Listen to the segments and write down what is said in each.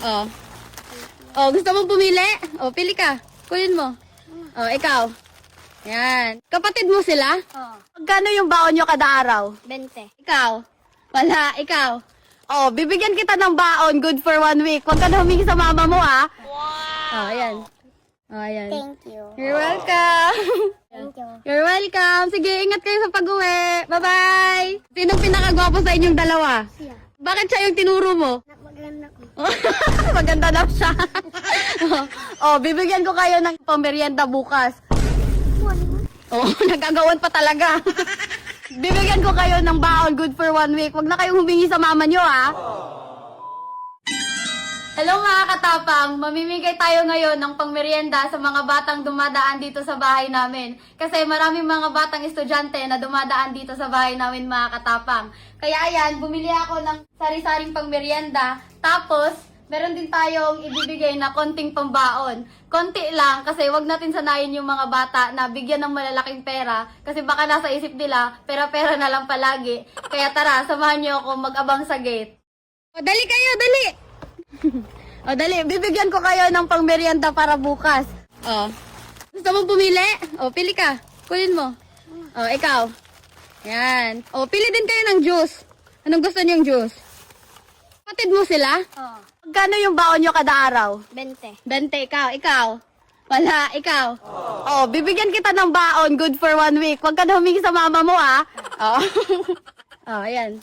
Oh. Oh, gusto mong pumili? Oh, pili ka. Kunin mo. Oh, ikaw. Yan. Kapatid mo sila? Oo. Magkano yung baon nyo kada araw? 20. Ikaw. Wala, ikaw. Oh, bibigyan kita ng baon, good for 1 week. Huwag ka na humingi sa mama mo, ah. Wow! Oh, ayan. Oh, ayan. Thank you. You're welcome. Thank you. You're welcome. Sige, ingat kayo sa pag-uwi. Bye-bye. Sinong pinakagwapo sa inyong dalawa? Siya. Bakit siya yung tinuro mo? Napaganda ko. Maganda daw siya. Oh, bibigyan ko kayo ng pamerienda bukas. Oh, nagagawan pa talaga. Bibigyan ko kayo ng baon, good for 1 week. Huwag na kayong humingi sa mama nyo, ha? Hello mga katapang, mamimigay tayo ngayon ng pangmerienda sa mga batang dumadaan dito sa bahay namin. Kasi maraming mga batang estudyante na dumadaan dito sa bahay namin mga katapang. Kaya ayan, bumili ako ng sari-saring pangmerienda. Tapos, meron din tayong ibibigay na konting pambaon. Konti lang kasi wag natin sanayin yung mga bata na bigyan ng malalaking pera. Kasi baka nasa isip nila, pera-pera na lang palagi. Kaya tara, samahan niyo ako mag-abang sa gate. O, dali kayo, dali! O dali, bibigyan ko kayo ng pangmerienda para bukas. O, gusto mong pumili? O, pili ka. Kunin mo. O, ikaw. Yan. O, pili din kayo ng juice. Anong gusto niyong juice? Kapatid mo sila? Oo. Magkano yung baon nyo kada araw? 20. 20, ikaw. Wala, ikaw. O, bibigyan kita ng baon, good for 1 week. Huwag ka na humingi sa mama mo, ah. O. O, ayan.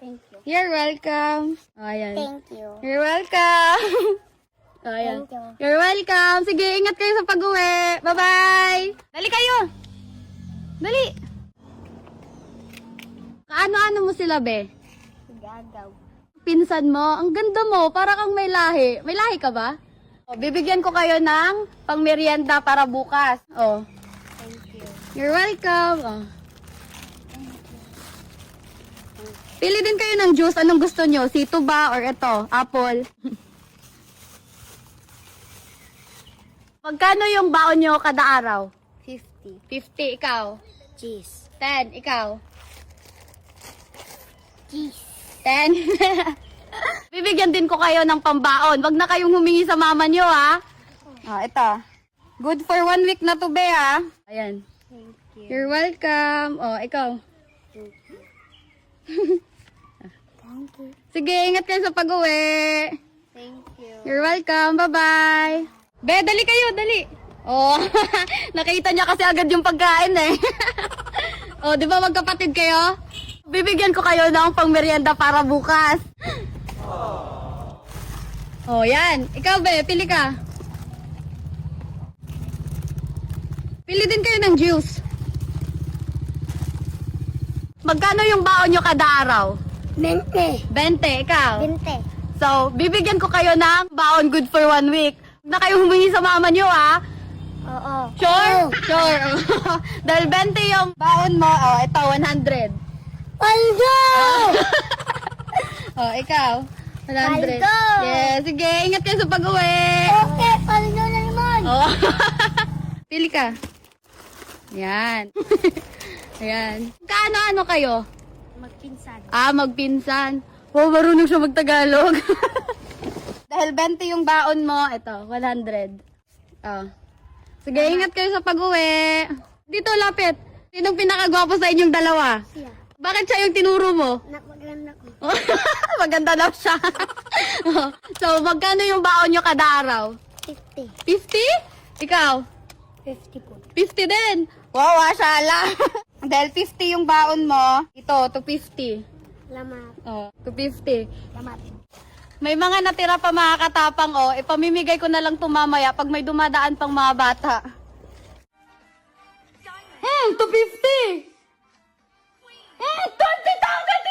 Thank you. You're welcome. O, ayan. Thank you. You're welcome. Oh, ayan. Thank you. You're welcome. Sige, ingat kayo sa pag-uwi. Bye-bye. Dali kayo. Dali. Kaano-ano mo sila, be? Gagaw. Pinsan mo. Ang ganda mo. Para kang may lahi. May lahi ka ba? O, bibigyan ko kayo ng pangmerienda para bukas. Oh. Thank you. You're welcome. Oh. Pili din kayo ng juice. Anong gusto nyo? Sito ba or ito? Apple? Magkano yung baon nyo kada araw? 50. 50, ikaw. Cheese. 10, ikaw. Cheese. 10. Bibigyan din ko kayo ng pambaon. Wag na kayong humingi sa mama nyo, ha? Oh, ito. Good for 1 week na to, be, ha? Ayan. Thank you. You're welcome. Oh, ikaw. Thank you. Thank you. Sige, ingat kayo sa pag-uwi. Thank you. You're welcome. Bye-bye. Be, dali kayo, dali. Oh, nakita niya kasi agad yung pagkain, eh. Oh, di ba magkapatid kayo? Bibigyan ko kayo ng pangmerienda para bukas. Oh, yan. Ikaw, be, pili ka. Pili din kayo ng juice. Magkano yung baon nyo kada araw? 20. 20, ikaw. 20. So, bibigyan ko kayo ng baon good for 1 week. Huwag na kayo humingi sa mama nyo, ha? Oo. Sure? Sure. Dahil 20 yung baon mo, oh, ito, 100. Paldo! Oh, ikaw. 100. Paldo! Yes, sige, ingat kayo sa pag-uwi. Okay, paldo na naman. Oh. Pili ka. Yan. Ayan. Kaano-ano kayo? Magpinsan. Ah, magpinsan. Oh, marunong siya magtagalog. Dahil 20 yung baon mo, ito, 100. Oh. Sige, ingat kayo sa pag-uwi. Dito, lapit. Sinong pinakagwapo sa inyong dalawa? Siya. Bakit siya yung tinuro mo? Napaganda ko. Maganda daw siya. So, magkano yung baon nyo kada araw? 50. 50? Ikaw? 50 po. 50 din. Wow, asala. Dahil 50 yung baon mo, ito, 250. Lamat. Oh, 250. Lamat. May mga natira pa mga katapang, oh. Ipamimigay ko na lang tumamaya pag may dumadaan pang mga bata. 250! 20,000